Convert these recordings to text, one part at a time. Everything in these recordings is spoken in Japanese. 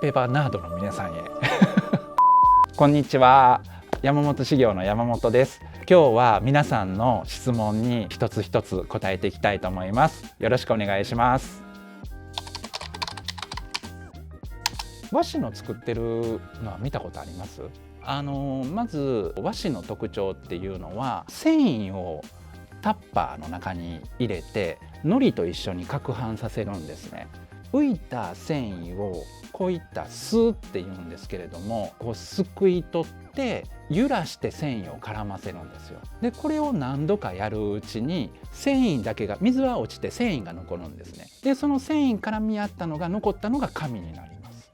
ペーパーナードの皆さんへこんにちは、山本修行の山本です。今日は皆さんの質問に一つ一つ答えていきたいと思います。よろしくお願いします。和紙の作ってるのは見たことあります？まず和紙の特徴っていうのは、繊維をタッパーの中に入れて糊と一緒に攪拌させるんですね。浮いた繊維をこういった巣っていうんですけれども、こうすくい取って揺らして繊維を絡ませるんですよ。でこれを何度かやるうちに繊維だけが、水は落ちて繊維が残るんですね。でその繊維絡み合ったのが残ったのが紙になります。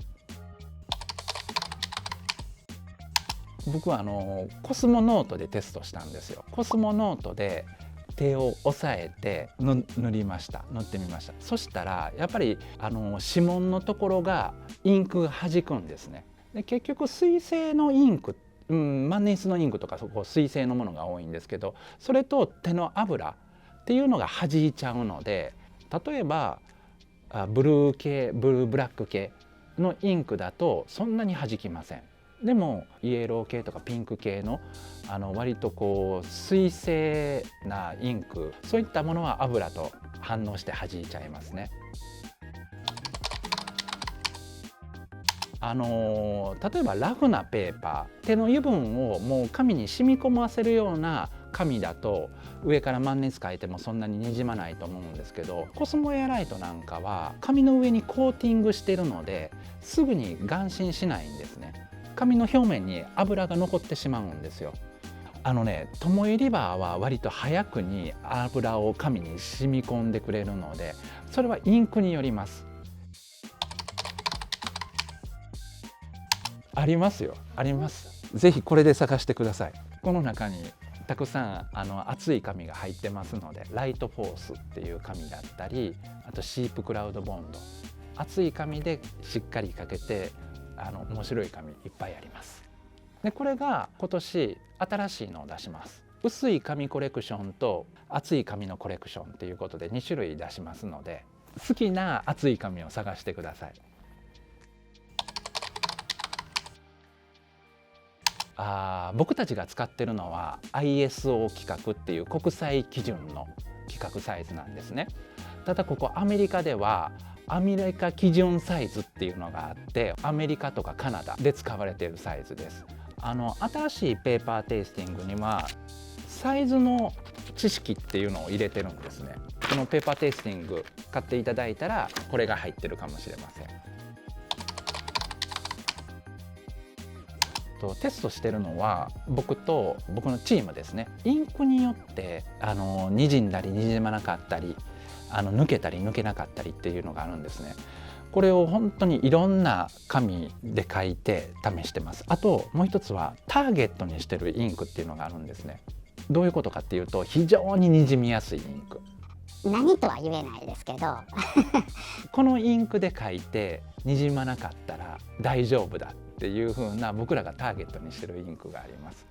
僕はコスモノートでテストしたんですよ。コスモノートで手を押さえて塗ってみました。そしたらやっぱり指紋のところがインクが弾くんですね。で結局水性のインク、万年筆のインクとか水性のものが多いんですけど、それと手の油っていうのが弾いちゃうので、例えばブルーブラック系のインクだとそんなに弾きません。でもイエロー系とかピンク系の割とこう水性なインク、そういったものは油と反応して弾いちゃいますね。例えばラフなペーパー、手の油分をもう紙に染み込ませるような紙だと上から万年筆描いてもそんなににじまないと思うんですけど、コスモエアライトなんかは紙の上にコーティングしてるのですぐに顔真しないんですね。紙の表面に油が残ってしまうんですよ。トモエリバーは割と早くに油を紙に染み込んでくれるので、それはインクによります。ありますよ、あります。ぜひこれで探してください。この中にたくさん厚い紙が入ってますので、ライトフォースっていう紙だったり、あとシープクラウドボンド、厚い紙でしっかりかけて面白い紙いっぱいあります。でこれが今年新しいのを出します。薄い紙コレクションと厚い紙のコレクションということで2種類出しますので、好きな厚い紙を探してください。僕たちが使ってるのは ISO 規格っていう国際基準の規格サイズなんですね。ただここアメリカではアメリカ基準サイズっていうのがあって、アメリカとかカナダで使われているサイズです。新しいペーパーテイスティングにはサイズの知識っていうのを入れてるんですね。このペーパーテイスティング買っていただいたらこれが入ってるかもしれません。テストしてるのは僕と僕のチームですね。インクによってにじんだりにじまなかったり、抜けたり抜けなかったりっていうのがあるんですね。これを本当にいろんな紙で書いて試してます。あともう一つはターゲットにしてるインクっていうのがあるんですね。どういうことかっていうと、非常ににじみやすいインク。何とは言えないですけどこのインクで書いてにじまなかったら大丈夫だっていう風な、僕らがターゲットにしてるインクがあります。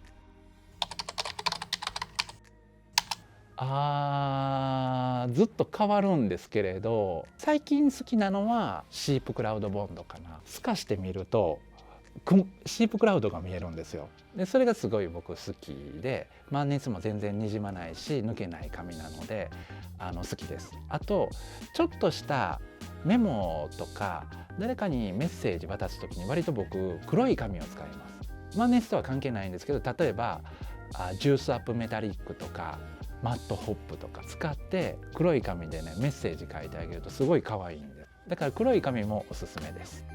ずっと変わるんですけれど、最近好きなのはシープクラウドボンドかな。透かしてみるとシープクラウドが見えるんですよ。でそれがすごい僕好きで、万年筆も全然にじまないし抜けない紙なので好きです。あとちょっとしたメモとか誰かにメッセージ渡す時に割と僕黒い紙を使います。万年筆とは関係ないんですけど、例えばジュースアップメタリックとかマットホップとか使って黒い紙でねメッセージ書いてあげるとすごい可愛いんです。だから黒い紙もおすすめです。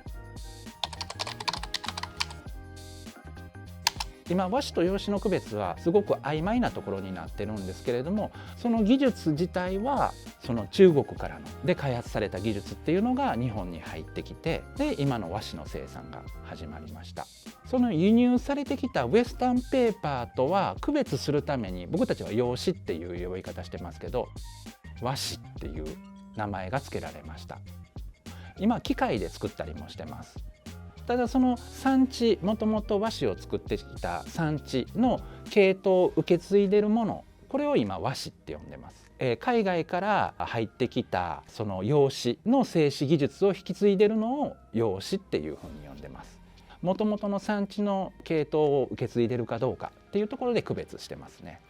今和紙と洋紙の区別はすごく曖昧なところになってるんですけれども、その技術自体はその中国からので開発された技術っていうのが日本に入ってきて、で今の和紙の生産が始まりました。その輸入されてきたウエスタンペーパーとは区別するために、僕たちは洋紙っていう呼び方してますけど、和紙っていう名前が付けられました。今機械で作ったりもしてます。ただその産地、もともと和紙を作ってきた産地の系統を受け継いでいるもの、これを今和紙って呼んでます。海外から入ってきたその洋紙の製紙技術を引き継いでるのを洋紙っていうふうに呼んでます。もともとの産地の系統を受け継いでるかどうかっていうところで区別してますね。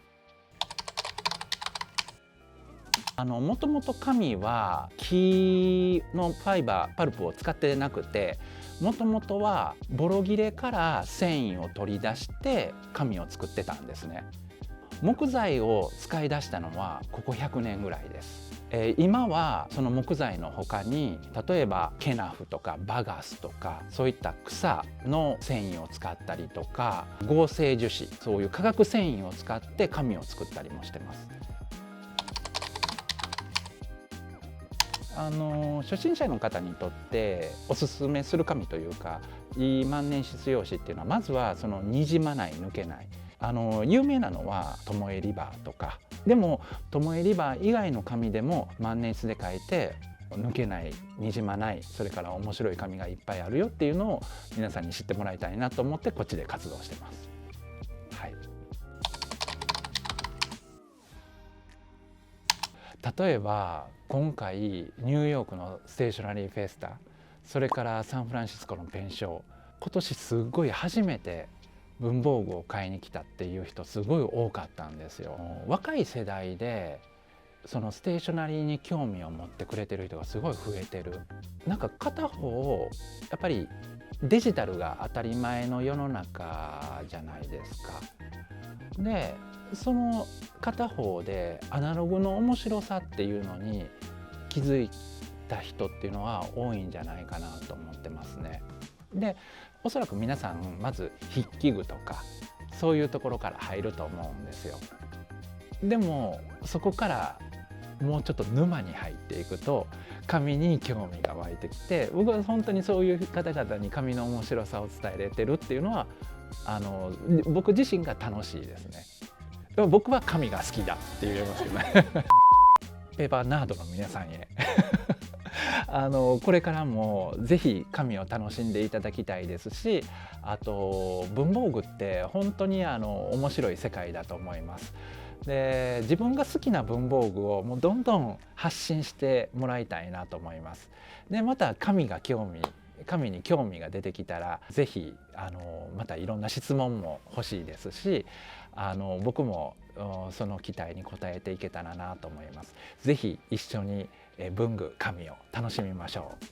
もともと紙は木のファイバーパルプを使ってなくて、もともとはボロ切れから繊維を取り出して紙を作ってたんですね。木材を使い出したのはここ100年ぐらいです。今はその木材の他に例えばケナフとかバガスとかそういった草の繊維を使ったりとか合成樹脂、そういう化学繊維を使って紙を作ったりもしてます。初心者の方にとっておすすめする紙というかいい万年筆用紙っていうのはまずはそのにじまない抜けない、有名なのはトモエリバーとか、でもトモエリバー以外の紙でも万年筆で書いて抜けないにじまない、それから面白い紙がいっぱいあるよっていうのを皆さんに知ってもらいたいなと思ってこっちで活動してます。はい、例えば今回ニューヨークのステーショナリーフェスタ、それからサンフランシスコのペンショー、今年すっごい初めて文房具を買いに来たっていう人すごい多かったんですよ。若い世代でそのステーショナリーに興味を持ってくれてる人がすごい増えてる。なんか片方やっぱりデジタルが当たり前の世の中じゃないですか。でその片方でアナログの面白さっていうのに気づいた人っていうのは多いんじゃないかなと思ってますね。でおそらく皆さんまず筆記具とかそういうところから入ると思うんですよ。でもそこからもうちょっと沼に入っていくと紙に興味が湧いてきて、僕は本当にそういう方々に紙の面白さを伝えれてるっていうのは僕自身が楽しいですね。でも僕は紙が好きだって言えますけどねペーパーナードの皆さんへこれからもぜひ紙を楽しんでいただきたいですし、あと文房具って本当に面白い世界だと思います。で自分が好きな文房具をもうどんどん発信してもらいたいなと思います。でまた紙に興味が出てきたらぜひまたいろんな質問も欲しいですし、僕もその期待に応えていけたらなと思います。ぜひ一緒に文具紙を楽しみましょう。